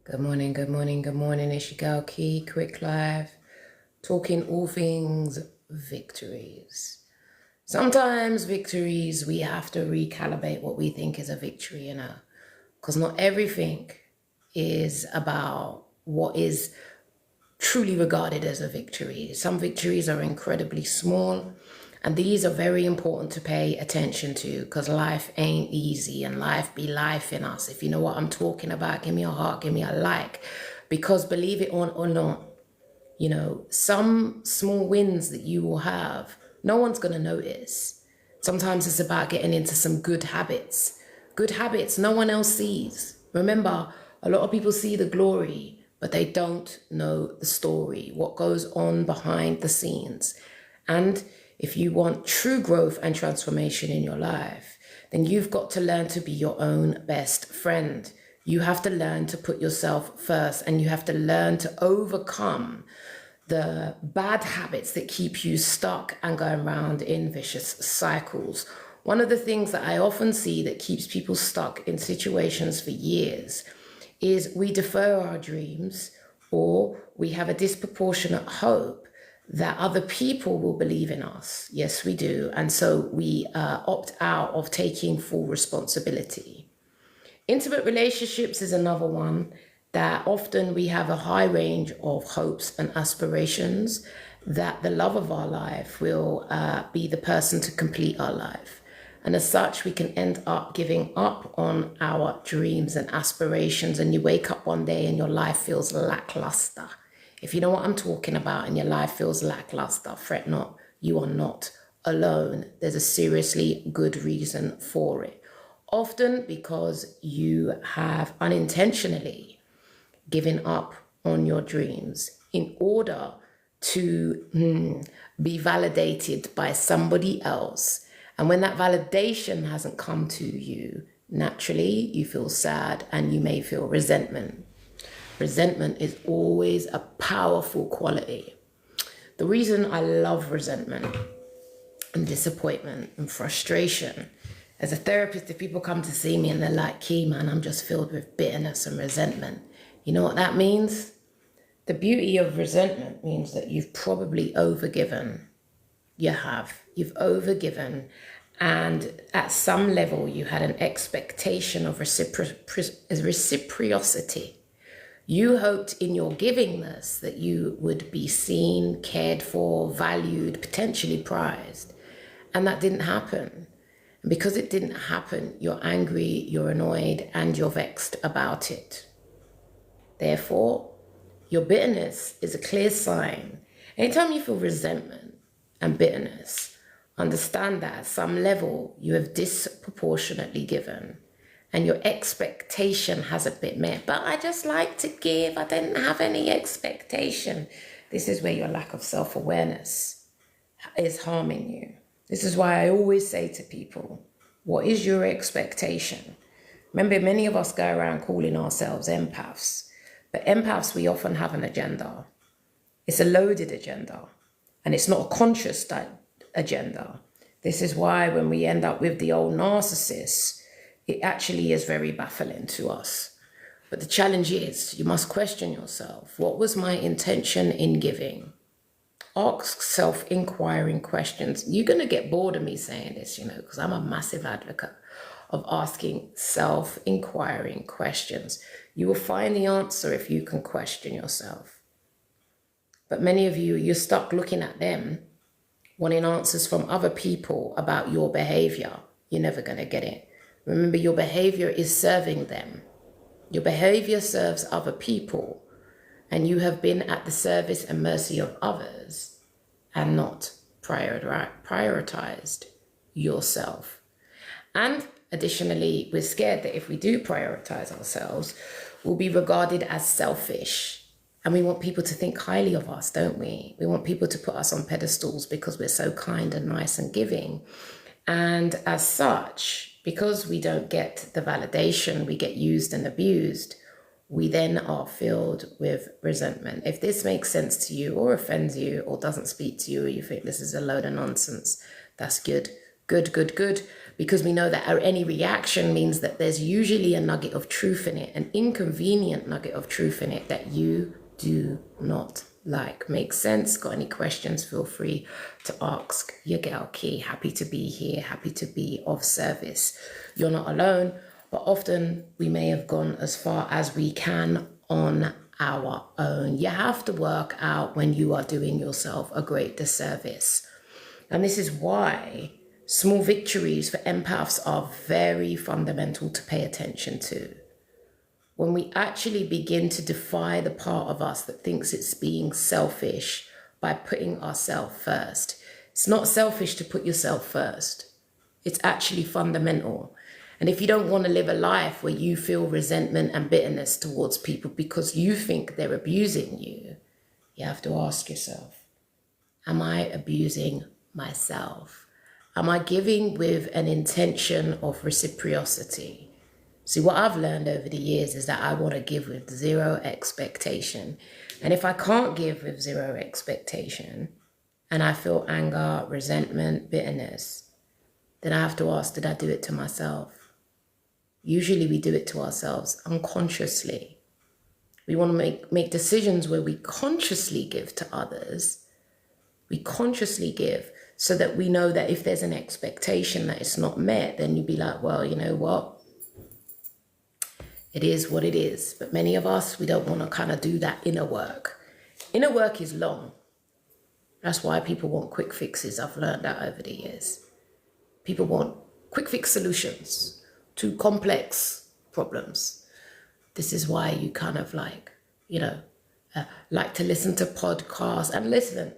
Good morning, good morning, good morning. It's your girl Key, quick live, talking all things victories. Sometimes victories, we have to recalibrate what we think is a victory, because not everything is about what is truly regarded as a victory. Some victories are incredibly small, and these are very important to pay attention to because life ain't easy and life be life in us. If you know what I'm talking about, give me a heart, give me a like. Because believe it or not, some small wins that you will have, no one's going to notice. Sometimes it's about getting into some good habits. Good habits no one else sees. Remember, a lot of people see the glory, but they don't know the story, what goes on behind the scenes. And if you want true growth and transformation in your life, then you've got to learn to be your own best friend. You have to learn to put yourself first, and you have to learn to overcome the bad habits that keep you stuck and going around in vicious cycles. One of the things that I often see that keeps people stuck in situations for years is we defer our dreams, or we have a disproportionate hope that other people will believe in us. Yes, we do. And so we opt out of taking full responsibility. Intimate relationships is another one that often we have a high range of hopes and aspirations that the love of our life will be the person to complete our life. And as such, we can end up giving up on our dreams and aspirations, and you wake up one day and your life feels lackluster. If you know what I'm talking about and your life feels lackluster, fret not, you are not alone. There's a seriously good reason for it. Often because you have unintentionally given up on your dreams in order to be validated by somebody else. And when that validation hasn't come to you, naturally you feel sad and you may feel resentment. Resentment is always a powerful quality. The reason I love resentment and disappointment and frustration, as a therapist, if people come to see me and they're like, Key, man, I'm just filled with bitterness and resentment. You know what that means? The beauty of resentment means that you've probably overgiven. You have. You've overgiven. And at some level, you had an expectation of reciprocity. You hoped in your givingness that you would be seen, cared for, valued, potentially prized. And that didn't happen. And because it didn't happen, you're angry, you're annoyed, and you're vexed about it. Therefore, your bitterness is a clear sign. Anytime you feel resentment and bitterness, understand that at some level you have disproportionately given. And your expectation hasn't been met. But I just like to give. I didn't have any expectation. This is where your lack of self-awareness is harming you. This is why I always say to people, what is your expectation? Remember, many of us go around calling ourselves empaths. But empaths, we often have an agenda. It's a loaded agenda. And it's not a conscious agenda. This is why when we end up with the old narcissist, it actually is very baffling to us. But the challenge is, you must question yourself. What was my intention in giving? Ask self-inquiring questions. You're going to get bored of me saying this, because I'm a massive advocate of asking self-inquiring questions. You will find the answer if you can question yourself. But many of you, you're stuck looking at them, wanting answers from other people about your behavior. You're never going to get it. Remember, your behavior is serving them. Your behavior serves other people, and you have been at the service and mercy of others and not prioritized yourself. And additionally, we're scared that if we do prioritize ourselves, we'll be regarded as selfish. And we want people to think highly of us, don't we? We want people to put us on pedestals because we're so kind and nice and giving. And as such, because we don't get the validation, we get used and abused, we then are filled with resentment. If this makes sense to you or offends you or doesn't speak to you, or you think this is a load of nonsense, that's good. Good. because we know that any reaction means that there's usually a nugget of truth in it, an inconvenient nugget of truth in it that you do not like. Makes sense? Got any questions? Feel free to ask your girl Key. Happy to be here, happy to be of service. You're not alone, but often we may have gone as far as we can on our own. You have to work out when you are doing yourself a great disservice. And this is why small victories for empaths are very fundamental to pay attention to. When we actually begin to defy the part of us that thinks it's being selfish by putting ourselves first. It's not selfish to put yourself first. It's actually fundamental. And if you don't want to live a life where you feel resentment and bitterness towards people because you think they're abusing you, you have to ask yourself, am I abusing myself? Am I giving with an intention of reciprocity? See, what I've learned over the years is that I want to give with zero expectation. And if I can't give with zero expectation and I feel anger, resentment, bitterness, then I have to ask, did I do it to myself? Usually we do it to ourselves unconsciously. We want to make decisions where we consciously give to others. We consciously give so that we know that if there's an expectation that it's not met, then you'd be like, well, you know what? It is what it is. But many of us, we don't want to kind of do that inner work. Inner work is long. That's why people want quick fixes. I've learned that over the years. People want quick fix solutions to complex problems. This is why you kind of like, like to listen to podcasts and listen.